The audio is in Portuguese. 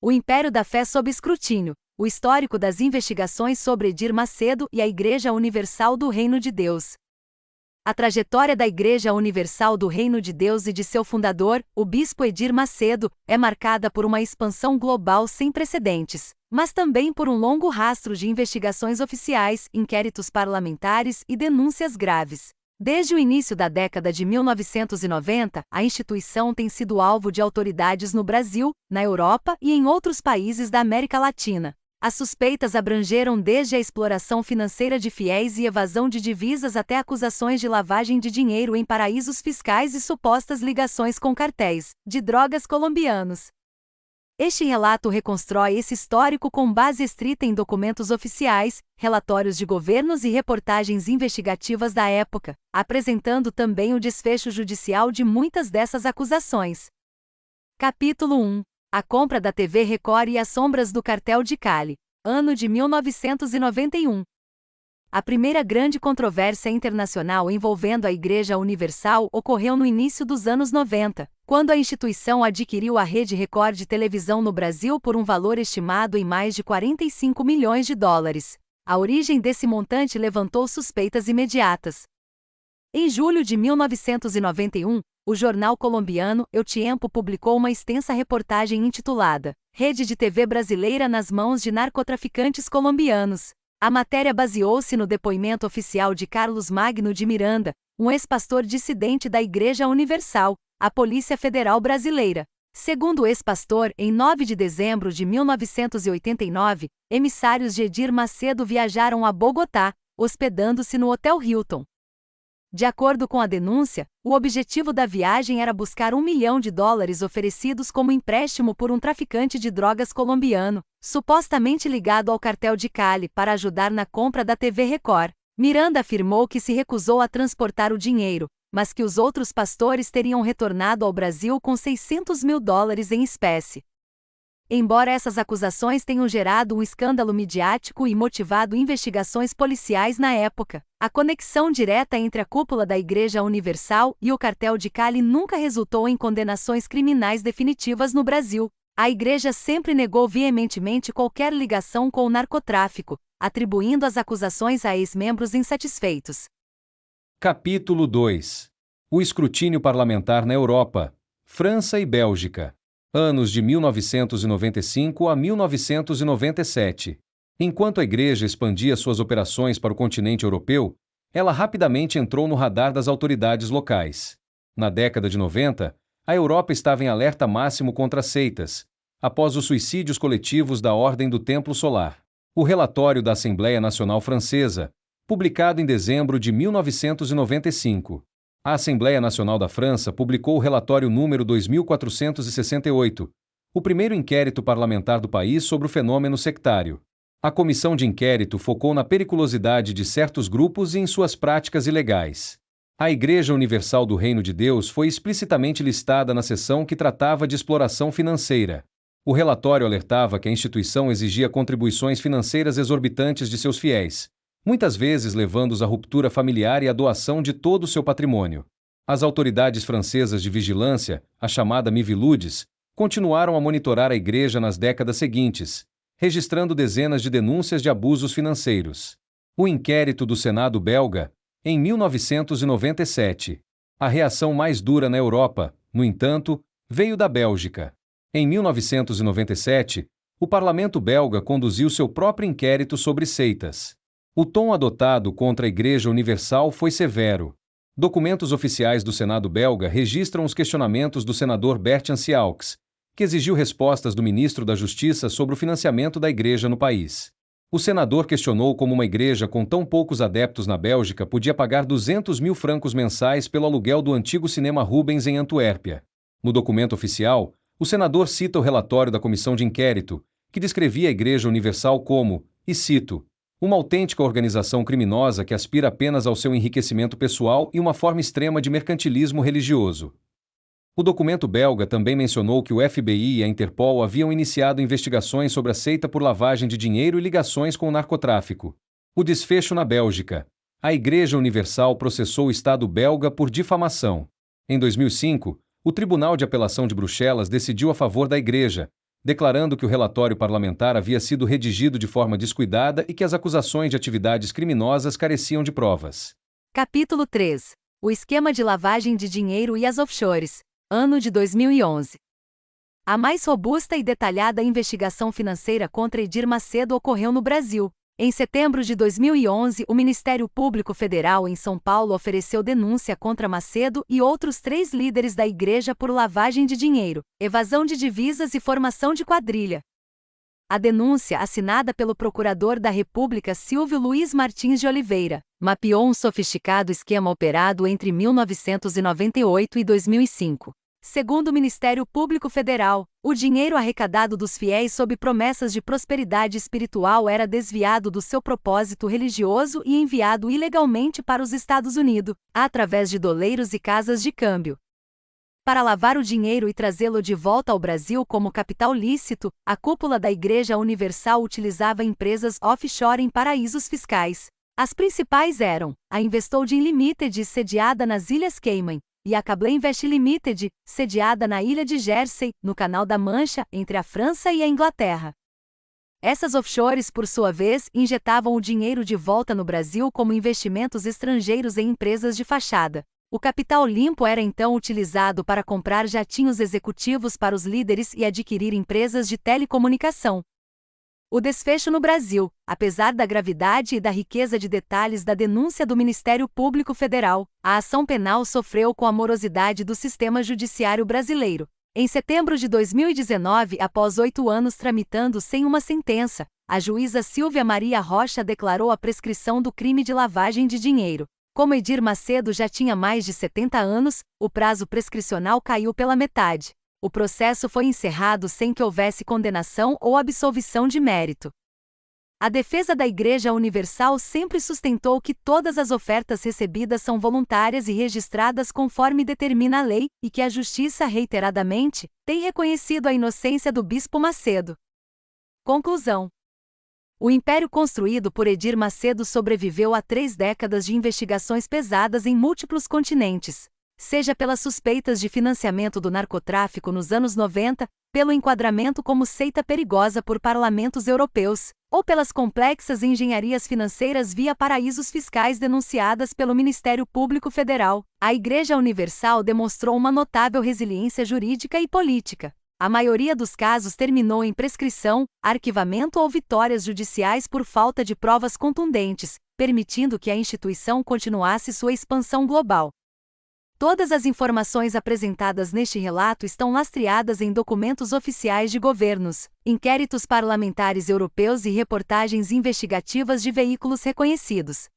O Império da Fé sob escrutínio. O histórico das investigações sobre Edir Macedo e a Igreja Universal do Reino de Deus. A trajetória da Igreja Universal do Reino de Deus e de seu fundador, o bispo Edir Macedo, é marcada por uma expansão global sem precedentes, mas também por um longo rastro de investigações oficiais, inquéritos parlamentares e denúncias graves. Desde o início da década de 1990, a instituição tem sido alvo de autoridades no Brasil, na Europa e em outros países da América Latina. As suspeitas abrangeram desde a exploração financeira de fiéis e evasão de divisas até acusações de lavagem de dinheiro em paraísos fiscais e supostas ligações com cartéis de drogas colombianos. Este relato reconstrói esse histórico com base estrita em documentos oficiais, relatórios de governos e reportagens investigativas da época, apresentando também o desfecho judicial de muitas dessas acusações. Capítulo 1. A compra da TV Record e as sombras do cartel de Cali. Ano de 1991. A primeira grande controvérsia internacional envolvendo a Igreja Universal ocorreu no início dos anos 90, quando a instituição adquiriu a Rede Record de televisão no Brasil por um valor estimado em mais de 45 milhões de dólares. A origem desse montante levantou suspeitas imediatas. Em julho de 1991, o jornal colombiano El Tiempo publicou uma extensa reportagem intitulada Rede de TV Brasileira nas mãos de narcotraficantes colombianos. A matéria baseou-se no depoimento oficial de Carlos Magno de Miranda, um ex-pastor dissidente da Igreja Universal, a Polícia Federal Brasileira. Segundo o ex-pastor, em 9 de dezembro de 1989, emissários de Edir Macedo viajaram a Bogotá, hospedando-se no Hotel Hilton. De acordo com a denúncia, o objetivo da viagem era buscar $1 milhão oferecidos como empréstimo por um traficante de drogas colombiano, supostamente ligado ao cartel de Cali, para ajudar na compra da TV Record. Miranda afirmou que se recusou a transportar o dinheiro, mas que os outros pastores teriam retornado ao Brasil com $600 mil em espécie. Embora essas acusações tenham gerado um escândalo midiático e motivado investigações policiais na época, a conexão direta entre a cúpula da Igreja Universal e o cartel de Cali nunca resultou em condenações criminais definitivas no Brasil. A Igreja sempre negou veementemente qualquer ligação com o narcotráfico, atribuindo as acusações a ex-membros insatisfeitos. Capítulo 2. O escrutínio parlamentar na Europa, França e Bélgica. Anos de 1995 a 1997. Enquanto a Igreja expandia suas operações para o continente europeu, ela rapidamente entrou no radar das autoridades locais. Na década de 90, a Europa estava em alerta máximo contra seitas, após os suicídios coletivos da Ordem do Templo Solar. O relatório da Assembleia Nacional Francesa, publicado em dezembro de 1995. A Assembleia Nacional da França publicou o relatório número 2468, o primeiro inquérito parlamentar do país sobre o fenômeno sectário. A comissão de inquérito focou na periculosidade de certos grupos e em suas práticas ilegais. A Igreja Universal do Reino de Deus foi explicitamente listada na seção que tratava de exploração financeira. O relatório alertava que a instituição exigia contribuições financeiras exorbitantes de seus fiéis, muitas vezes levando-os à ruptura familiar e à doação de todo o seu patrimônio. As autoridades francesas de vigilância, a chamada Miviludes, continuaram a monitorar a Igreja nas décadas seguintes, registrando dezenas de denúncias de abusos financeiros. O inquérito do Senado belga, em 1997. A reação mais dura na Europa, no entanto, veio da Bélgica. Em 1997, o parlamento belga conduziu seu próprio inquérito sobre seitas. O tom adotado contra a Igreja Universal foi severo. Documentos oficiais do Senado belga registram os questionamentos do senador Bertrand Siaux, que exigiu respostas do ministro da Justiça sobre o financiamento da Igreja no país. O senador questionou como uma igreja com tão poucos adeptos na Bélgica podia pagar 200 mil francos mensais pelo aluguel do antigo cinema Rubens em Antuérpia. No documento oficial, o senador cita o relatório da comissão de inquérito, que descrevia a Igreja Universal como, e cito, uma autêntica organização criminosa que aspira apenas ao seu enriquecimento pessoal e uma forma extrema de mercantilismo religioso. O documento belga também mencionou que o FBI e a Interpol haviam iniciado investigações sobre a seita por lavagem de dinheiro e ligações com o narcotráfico. O desfecho na Bélgica. A Igreja Universal processou o Estado belga por difamação. Em 2005, o Tribunal de Apelação de Bruxelas decidiu a favor da Igreja, declarando que o relatório parlamentar havia sido redigido de forma descuidada e que as acusações de atividades criminosas careciam de provas. Capítulo 3. O esquema de lavagem de dinheiro e as offshores. Ano de 2011. A mais robusta e detalhada investigação financeira contra Edir Macedo ocorreu no Brasil. Em setembro de 2011, o Ministério Público Federal em São Paulo ofereceu denúncia contra Macedo e outros 3 líderes da igreja por lavagem de dinheiro, evasão de divisas e formação de quadrilha. A denúncia, assinada pelo Procurador da República Silvio Luiz Martins de Oliveira, mapeou um sofisticado esquema operado entre 1998 e 2005. Segundo o Ministério Público Federal, o dinheiro arrecadado dos fiéis sob promessas de prosperidade espiritual era desviado do seu propósito religioso e enviado ilegalmente para os Estados Unidos, através de doleiros e casas de câmbio. Para lavar o dinheiro e trazê-lo de volta ao Brasil como capital lícito, a cúpula da Igreja Universal utilizava empresas offshore em paraísos fiscais. As principais eram a Investolding Limited, sediada nas Ilhas Cayman, e a Cable Invest Limited, sediada na ilha de Jersey, no Canal da Mancha, entre a França e a Inglaterra. Essas offshores, por sua vez, injetavam o dinheiro de volta no Brasil como investimentos estrangeiros em empresas de fachada. O capital limpo era então utilizado para comprar jatinhos executivos para os líderes e adquirir empresas de telecomunicação. O desfecho no Brasil, apesar da gravidade e da riqueza de detalhes da denúncia do Ministério Público Federal, a ação penal sofreu com a morosidade do sistema judiciário brasileiro. Em setembro de 2019, após 8 anos tramitando sem uma sentença, a juíza Silvia Maria Rocha declarou a prescrição do crime de lavagem de dinheiro. Como Edir Macedo já tinha mais de 70 anos, o prazo prescricional caiu pela metade. O processo foi encerrado sem que houvesse condenação ou absolvição de mérito. A defesa da Igreja Universal sempre sustentou que todas as ofertas recebidas são voluntárias e registradas conforme determina a lei, e que a Justiça reiteradamente tem reconhecido a inocência do Bispo Macedo. Conclusão. O império construído por Edir Macedo sobreviveu a 3 décadas de investigações pesadas em múltiplos continentes. Seja pelas suspeitas de financiamento do narcotráfico nos anos 90, pelo enquadramento como seita perigosa por parlamentos europeus, ou pelas complexas engenharias financeiras via paraísos fiscais denunciadas pelo Ministério Público Federal, a Igreja Universal demonstrou uma notável resiliência jurídica e política. A maioria dos casos terminou em prescrição, arquivamento ou vitórias judiciais por falta de provas contundentes, permitindo que a instituição continuasse sua expansão global. Todas as informações apresentadas neste relato estão lastreadas em documentos oficiais de governos, inquéritos parlamentares europeus e reportagens investigativas de veículos reconhecidos.